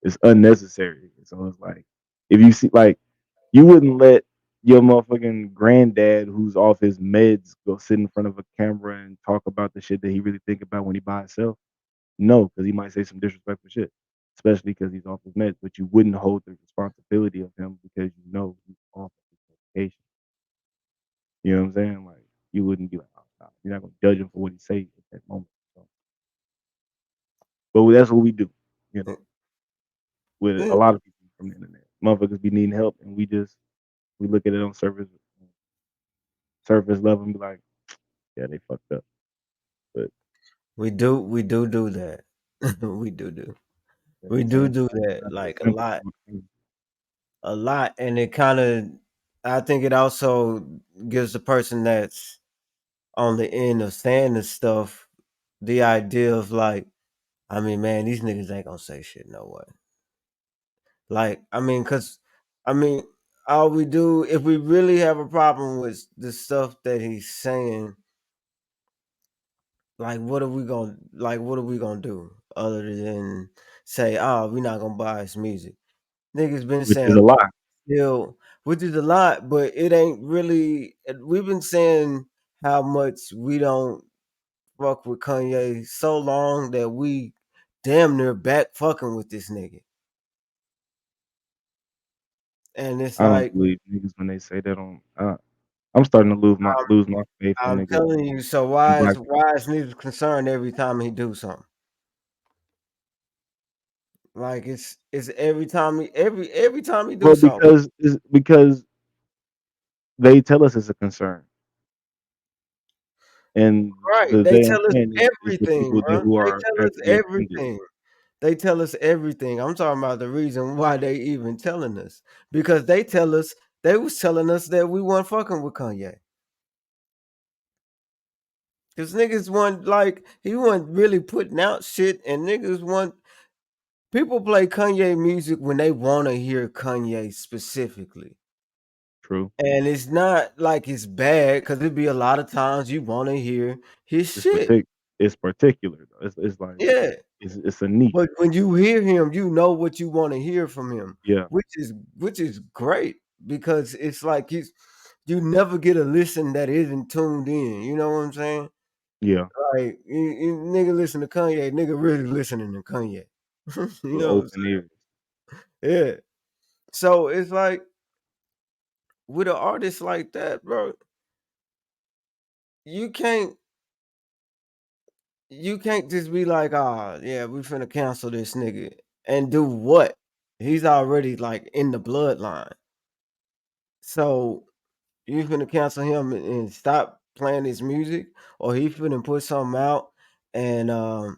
It's unnecessary. So it's like, if you see, like, you wouldn't let your motherfucking granddad who's off his meds go sit in front of a camera and talk about the shit that he really think about when he by himself. No, because he might say some disrespectful shit, especially because he's off his meds. But you wouldn't hold the responsibility of him because you know he's off of his medication. You know what I'm saying? Like, you wouldn't be like, oh, nah, you're not gonna judge him for what he say at that moment. So, but that's what we do. You know, with a Eh, lot of people from the internet, motherfuckers be needing help, and we look at it on surface level and be like, yeah, they fucked up. But we do that. we do. at We the do same do time, that it's not that like simple. a lot, and it kind of. I think it also gives the person that's on the end of saying this stuff the idea of like, I mean, man, these niggas ain't gonna say shit no way. Like, cause I mean, all we do if we really have a problem with the stuff that he's saying, like, what are we gonna do other than say, oh, we're not gonna buy his music? Niggas been Which is a saying lie. still, which is a lot, but it ain't really. We've been saying how much we don't fuck with Kanye so long that we damn near back fucking with this nigga. And it's I don't like, believe niggas when they say that on. I'm starting to I'm, lose my faith in I'm niggas telling you, so in why is black people. niggas concerned every time he do something? Like it's every time he do Well, something. because they tell us it's a concern, and Right. the They they I'm tell us saying is the everything, people that bro. who They are tell us actually offended. everything. They tell us everything. I'm talking about the reason why they even telling us. Because they was telling us that we weren't fucking with Kanye. Cause niggas want like he wasn't really putting out shit and niggas want people play Kanye music when they wanna hear Kanye specifically. True. And it's not like it's bad because it'd be a lot of times you wanna hear his It's shit. particular though. It's like Yeah. it's a niche. But when you hear him, you know what you wanna hear from him, Yeah, which is great because it's like you never get a listen that isn't tuned in, you know what I'm saying? yeah, Like, nigga listen to Kanye, nigga really listening to Kanye. You with know what I'm open ears. saying? Yeah. So, it's like, with an artist like that, bro, you can't you can't just be like, "Ah, yeah, we finna cancel this nigga," and do what? He's already, like, in the bloodline. So you finna cancel him and stop playing his music, or he finna put something out and and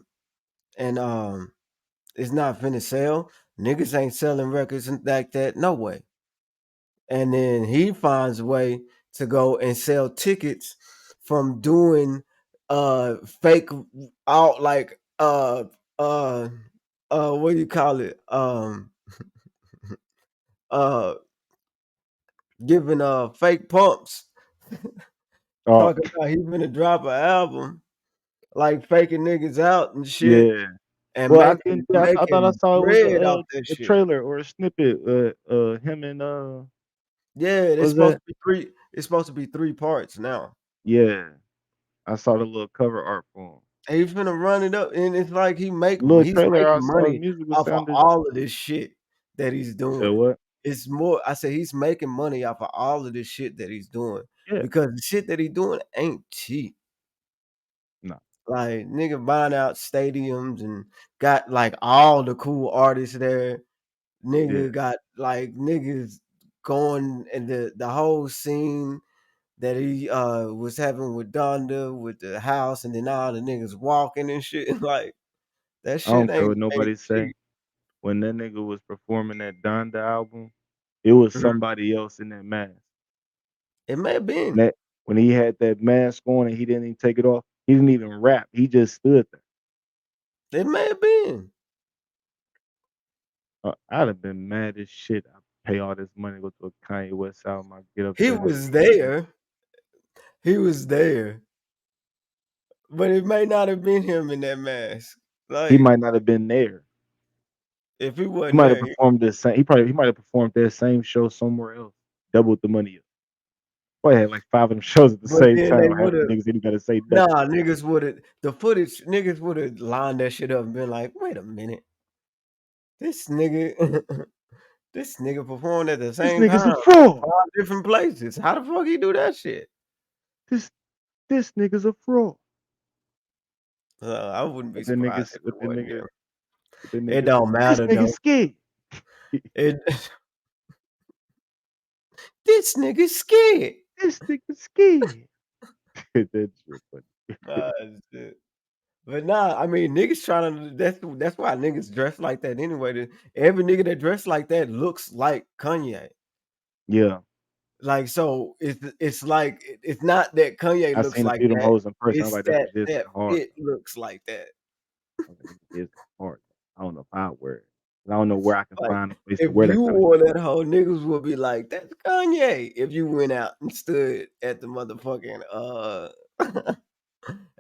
it's not finna sell. Niggas ain't selling records and like that, no way. And then he finds a way to go and sell tickets from doing fake out like uh what do you call it? Uh giving fake pumps, Oh, talking about he finna drop an album, like faking niggas out and shit, yeah. and Well, I making couldn't see. I thought I making saw it was bread off that a shit. trailer or a snippet. Him and Yeah, what was that? it's supposed to be 3 parts now. Yeah, I saw the little cover art for him. And he's finna run it up, and it's like Little he's trailer I making saw, the money musical off of sounded. all of this shit that he's You said doing. what? It's more I said he's making money off of all of this shit that he's doing Yeah. because the shit that he doing ain't cheap. No. Like, nigga buying out stadiums and got, like, all the cool artists there. Yeah. Nigga got, like, niggas going and the whole scene that he, was having with Donda with the house and then all the niggas walking and shit, like, that I shit don't care ain't what nobody say. cheap. When that nigga was performing that Donda album, it was Mhm. somebody else in that mask. It may have been. That when he had that mask on and he didn't even take it off, he didn't even rap. He just stood there. It may have been. I'd have been mad as shit. I pay all this money to go to a Kanye West album. I get up He there and that was nigga ain't there. there. He was there, but it may not have been him in that mask. He Like, might not have been there. if he He wasn't might have there, performed the same. He might have performed that same show somewhere else, doubled the money up. Probably had like 5 of them shows at the but same then they time. Half the would've niggas didn't gotta say nothing. nah, niggas would've lined that shit up and been like, "Wait a minute, this nigga this nigga performed at the This same nigga's a time, fraud. 5 different places. How the fuck he do that shit?" This this nigga's a fraud. I wouldn't be But the surprised niggas, if it wasn't him. but the It niggas, don't this matter nigga's though. scared. It this nigga scared. This nigga's scared. That shit funny. Ah, shit. But nah, I mean, niggas trying to that's why niggas dress like that anyway. Every nigga that dress like that looks like Kanye. Yeah, Like, so it's like it's not that Kanye I looks seen a like few of them that. hoes in person. I'm It's like, them that bitches is that hard. it looks like that. I was like, them bitches is hard. I don't know if I wear it. I don't know where I can Like, find a place to if wear that you kind of wore shit. that hoe, niggas would be like, "That's Kanye." If you went out and stood at the motherfucking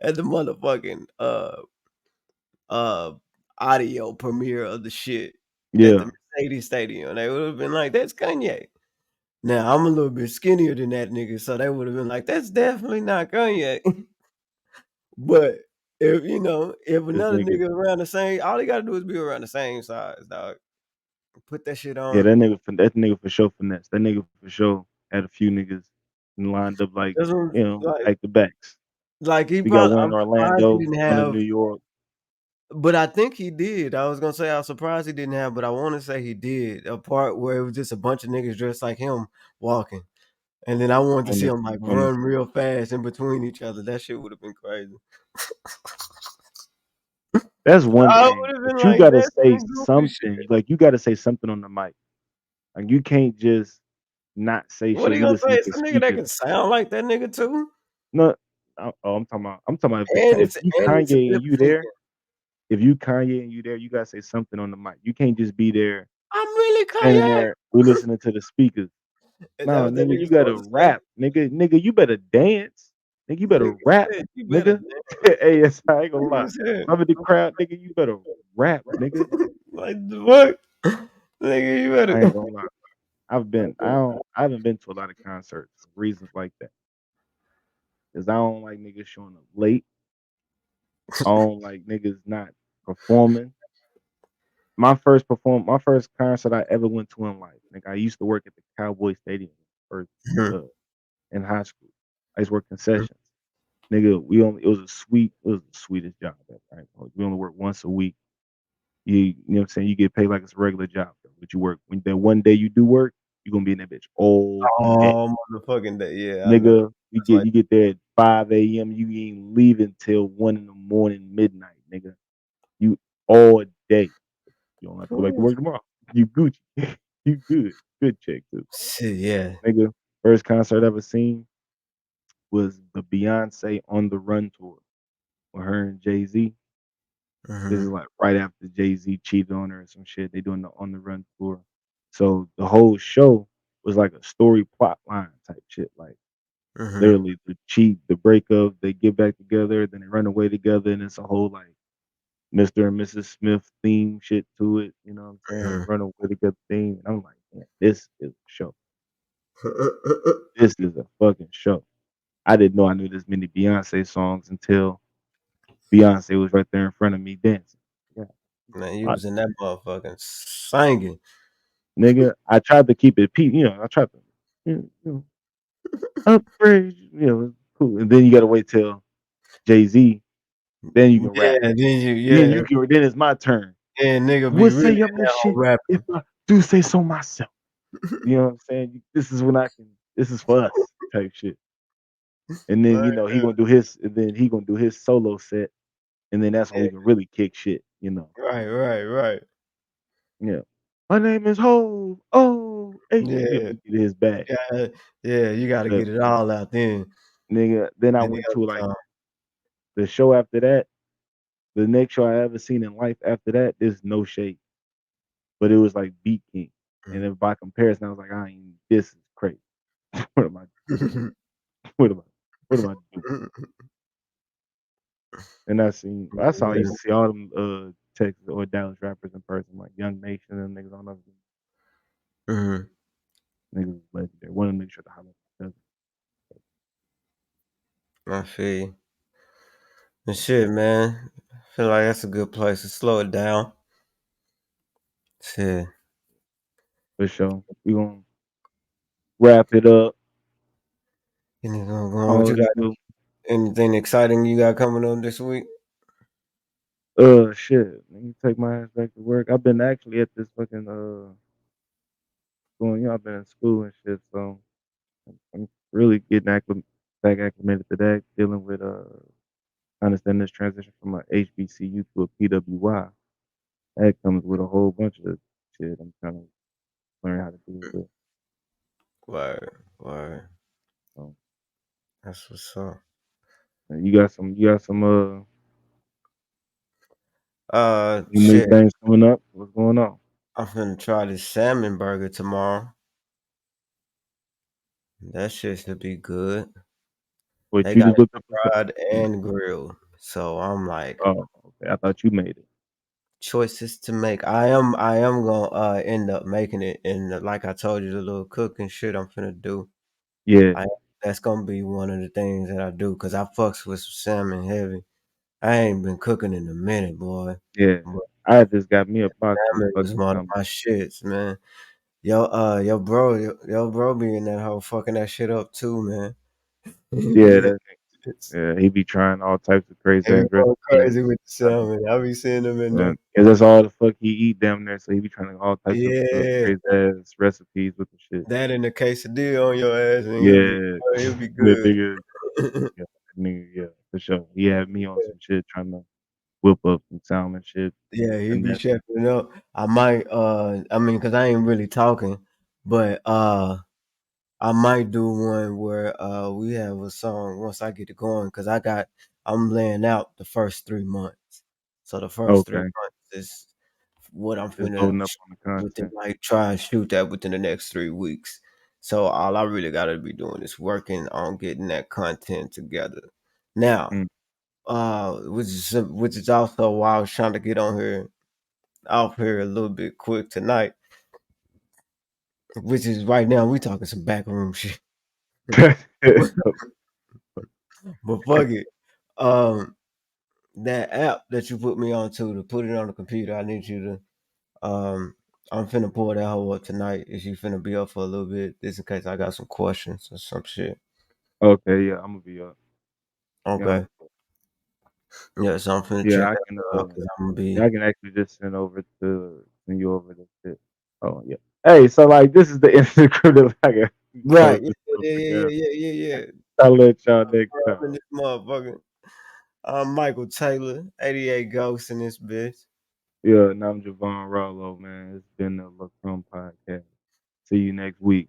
at the motherfucking uh audio premiere of the shit at Yeah, the Mercedes Stadium, they would have been like, "That's Kanye." Now I'm a little bit skinnier than that nigga, so they would have been like, "That's definitely not Kanye." But if this another nigga. nigga around the same, all he gotta do is be around the same size, dog. Put that shit Yeah, on. that nigga for sure finesse. That nigga for sure had a few niggas lined up like, That's what you know, like back to backs. like he We got probably one I'm in surprised he Orlando, didn't one in have New York. But I think he did. I was gonna say I was surprised he didn't have, but I want to say he did a part where it was just a bunch of niggas dressed like him walking, and then I wanted to see him like On run real fast in between each other. That shit would have been crazy. That's one I thing, would have but been you like, gotta that's say some goofy shit. something. Like, you gotta say something on the mic. Like, you can't just not say What shit. are you We gonna listening say? to Some nigga that speakers. can sound like that nigga too, No, I'm talking about and if you it's a Kanye lip and you there, syncing. if you Kanye and you there, you gotta say something on the mic. You can't just be there, I'm really standing Kanye. there, we listening to the speakers. Is that No, what that nigga, you nigga's gotta supposed to say? rap. Nigga, you better dance. Nigga, you better Nigga rap, said, "You better nigga. dance." Hey, yes, I ain't gonna lie. Nigga said, I'm in the crowd, nigga, you better rap, nigga. like the fuck, nigga, you I ain't better. gonna lie. I haven't been to a lot of concerts for reasons like that. 'Cause I don't like niggas showing up late. I don't like niggas not performing. My first concert I ever went to in life, nigga, I used to work at the Cowboy Stadium first, Mhm, uh, in high school. I used to work concessions. Nigga, it was it was the sweetest job ever, right? We only work once a week. You know what I'm saying? You get paid like it's a regular job, though, but you work when that one day you do work, you gonna be in that bitch all day. all motherfucking day. Yeah, I know. Nigga, It's like, you get there at 5 a.m., you ain't leaving till 1 in the morning, midnight, nigga. You all day. You don't have to go back to ooh, work tomorrow. You Gucci. You good. Good check too. shit, yeah. Nigga, first concert I ever seen was the Beyonce On the Run tour with her and Jay-Z. This is Mhm, like right after Jay-Z cheated on her or some shit. They doing the On the Run tour. So the whole show was like a story plot line type shit. Like mhm, literally the cheat, the breakup, they get back together, then they run away together, and it's a whole like Mr. and Mrs. Smith theme shit to it. You know what I'm saying? mhm. Run away together theme. And I'm like, man, this is a show. This is a fucking show. I didn't know I knew this many Beyonce songs until Beyonce was right there in front of me dancing. Yeah. Man, you I, was in that motherfucking singing. nigga, I tried to keep it you know, I tried to you upgrade, you know, it's cool. And then you gotta wait till Jay-Z, then you can rap. Yeah, then Then yeah, then it's my turn. yeah, nigga be Would really say in I'm the that whole shit if rapping. I do say so myself. You know what I'm saying? This is when I can this is for us type shit. And then, Like, you know, he gonna do his solo set, and then that's when yeah, we can really kick shit, you know. right. Yeah. My name is Ho Oh H. Yeah, Yeah, we get his bag. yeah, yeah, you gotta But get it all out then. nigga, then I Any went to other like time. the show after that, the next show I ever seen in life after that, there's no shade. But it was like Beat King. And then by comparison, I was like, I ain't this is crazy. What am I Mhm. what am I what am I doing? And I saw I Yeah, used to see all them Texas or Dallas rappers in person, like Young Nation and niggas. I don't know if mhm, niggas was legendary. One of them niggas tried to holler at my cousin. I feel you. And shit, man, feel like that's a good place to slow it down. Shit, For sure. We gonna wrap it up. anything going on? What All you you got? do. Anything exciting you got coming on this week? Shit. Let me take my ass back to work. I've been actually at this fucking going, you know, I've been in school and shit, so I'm really getting back acclimated to that, dealing with understanding this transition from a HBCU to a PWY. That comes with a whole bunch of shit I'm trying to learn how to deal with. Word. So, That's what's up. and you got some new Shit, things coming up. What's going on? I'm finna try this salmon burger tomorrow. That shit should be good. What They you got just it looked up the fried and grilled. So I'm like, oh, okay. I thought you made it. choices to make. I am gonna end up making it, and like I told you, the little cooking shit I'm finna do. Yeah, I That's gonna be one of the things that I do because I fucks with some salmon heavy. I ain't been cooking in a minute, boy. yeah. But I just got me a box this salmon is fucking one of summer. my shits, man. Your bro be in that hoe fucking that shit up too, man. He be Yeah, in that. Yeah, he be trying all types of crazy They be ass going recipes. crazy with the salmon. I be seeing them in Yeah, there. 'cause that's all the fuck he eat damn near, so he be trying all types of, Yeah, crazy ass recipes with the shit. that and the quesadilla on your ass, and Yeah. he'll be That good. nigga yeah, that nigga yeah, for sure. He had me on some shit trying to whip up some salmon shit, Yeah, he be finesse. chefing it up. I might, I mean, 'cause I ain't really talking, but, I might do one where, we have a song once I get it going, 'cause I'm laying out the first 3 months. So the first 3 Okay. months is what I'm Just finna loading up on the within, content. like, try and shoot that within the next 3 weeks. So all I really gotta be doing is working on getting that content together. Now, Mm. which is also why I was trying to get on here off here a little bit quick tonight, which is right now we talking some backroom shit. But fuck it. Um, that app that you put me onto to put it on the computer, I need you to I'm finna pull that hoe up tonight. Is you finna be up for a little bit, just in case I got some questions or some shit. Okay, yeah, Imma be up. Yeah, Okay. Yeah, so I'm finna yeah, check I that can, out because I'm gonna yeah, be I can actually just send you over the shit. Oh, yeah. Hey, so, like, this is the Instagram that I got right. close Yeah, this yeah, yeah, motherfucker yeah, out. yeah, yeah, yeah. I'll let y'all next Bro, I'm in time. this motherfucker. I'm Michael Taylor, 88 Ghost in this bitch. Yeah, and I'm Javon Rollo, man. It's been the Krum podcast. See you next week.